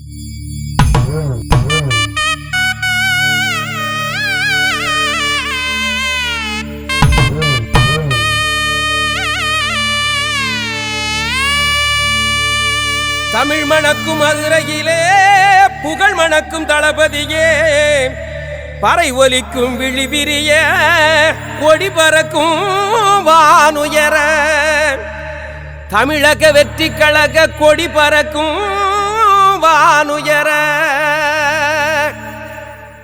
தமிழ் மணக்கும் மதுரையிலே புகழ் மணக்கும் தளபதியே, பறை ஒலிக்கும் விழிவிரிய கொடி பறக்கும் வானுயர, தமிழக வெற்றி கழக கொடி பறக்கும் வானுயர,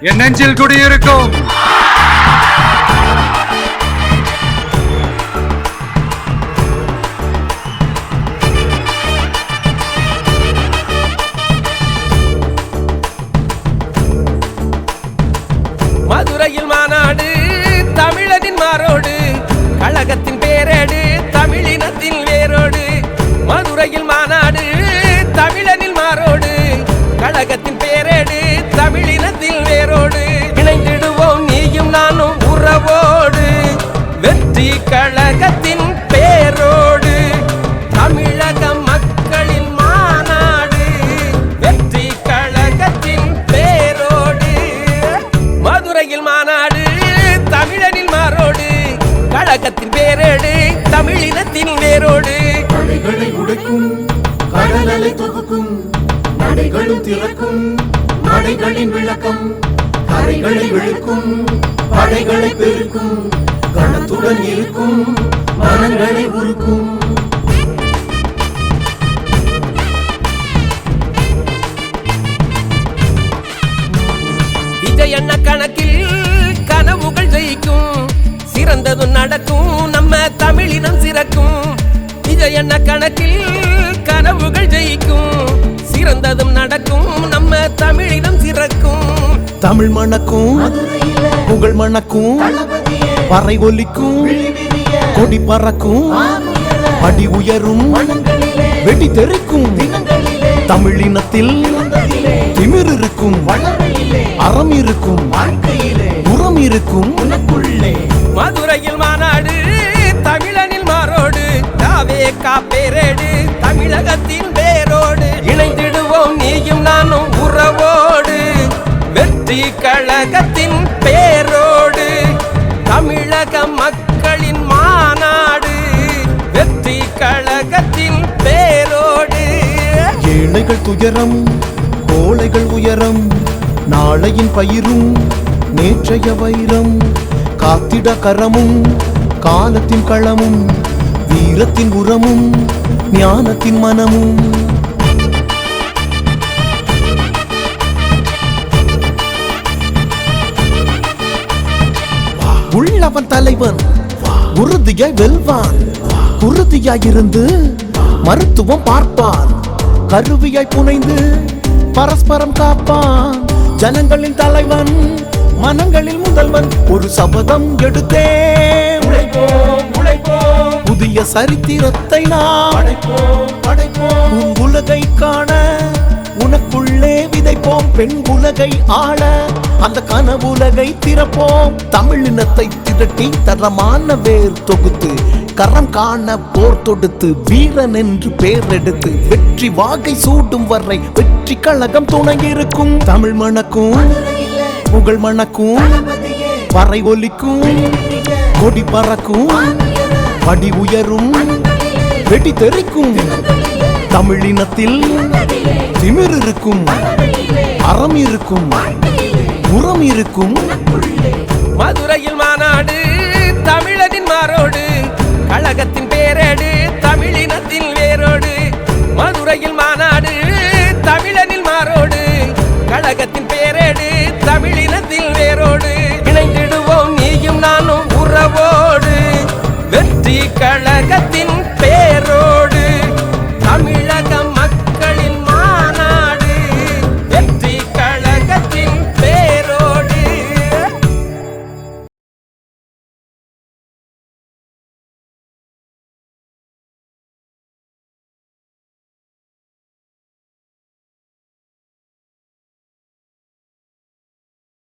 என் நெஞ்சில் குடியிருக்கும் மதுரையில் மாநாடு தமிழனின் மாரோடு, கழகத்தின் பேரேடு தமிழினத்தின் வேரோடு. மதுரையில் மாநாடு தமிழனின் மாரோடு, கழகத்தின் பேரேடு தமிழினத்தின் வேரோடு. இணைந்திடுவோம் நீயும் நானும் உறவோடு, வெற்றி கழகத்தின் பேரோடு. தமிழக மக்களின் மாநாடு, வெற்றி கழகத்தின் பேரோடு. மதுரையில் மாநாடு தமிழனின் மாரோடு, கழகத்தின் பேரேடு தமிழினத்தின் வேரோடு. கடைகளை உடைக்கும் கடலலை தொகுக்கும், நடைகளும் திறக்கும் நடைகளின் விளக்கம். கரைகளை விழுக்கும் படைகளை பெருக்கும், கணத்துடன் இருக்கும் மனங்களை உருக்கும். விஜயண்ண கணக்கில் கனவுகள் ஜெயிக்கும், சிறந்தது நடக்கும் நம்ம தமிழினம் சிறக்கும். விஜயண்ண கணக்கில் கனவுகள் ஜெயிக்கும், சிறந்ததும் நடக்கும் நம்ம தமிழினம் சிறக்கும். தமிழ் மணக்கும் புகழ் மணக்கும், பறை ஒலிக்கும் கொடி பறக்கும், படி உயரும் வெடி தெறிக்கும். தமிழினத்தில் திமிர் இருக்கும், அறம் இருக்கும், உரம் இருக்கும். மதுரையில் மாநாடு தமிழனில் மாரோடு, தாவே காப்பேரேடு தமிழகத்தின் வேரோடு. இணைந்திடுவோம் நீயும் நானும் உறவோடு, வெற்றி கழகத்தின் பேரோடு. தமிழக மக்களின் மாநாடு, வெற்றி கழகத்தின் பேரோடு. ஏழைகள் துயரம் கோழைகள் உயரம், நாளையின் பயிரும் நேற்றைய வைரம். காத்திட கரமும் காலத்தின் களமும், வீரத்தின் உரமும் ஞானத்தின் மனமும். உள்ளவன் தலைவன் உறுதியாய் வெல்வான், உறுதியாயிருந்து மருத்துவம் பார்ப்பான். கருவியாய் புனைந்து பரஸ்பரம் காப்பான், ஜனங்களின் தலைவன் மனங்களில் முதல்வன். ஒரு சபதம் எடுத்தே புதிய சரித்திரத்தை நாம் படைப்போம். உலகை காண உனக்குள்ளே விதைப்போம், பெண் உலகை ஆள அந்த கனவுலகை திறப்போம். தமிழினத்தை திரட்டி தரமான வேர் தொகுத்து, கரம் காண போர் தொடுத்து, வீரன் என்று பேர் எடுத்து, வெற்றி வாகை சூடும் வரை வெற்றி கழகம் துணையிருக்கும். தமிழ் மணக்கும் புகழ் மணக்கும், பறை ஒலிக்கும் கொடி பறக்கும், படி உயரும் வெடி தெறிக்கும். தமிழினத்தில் திமிர் இருக்கும், அறம் இருக்கும், உரம் இருக்கும். மதுரையில் மாநாடு தமிழ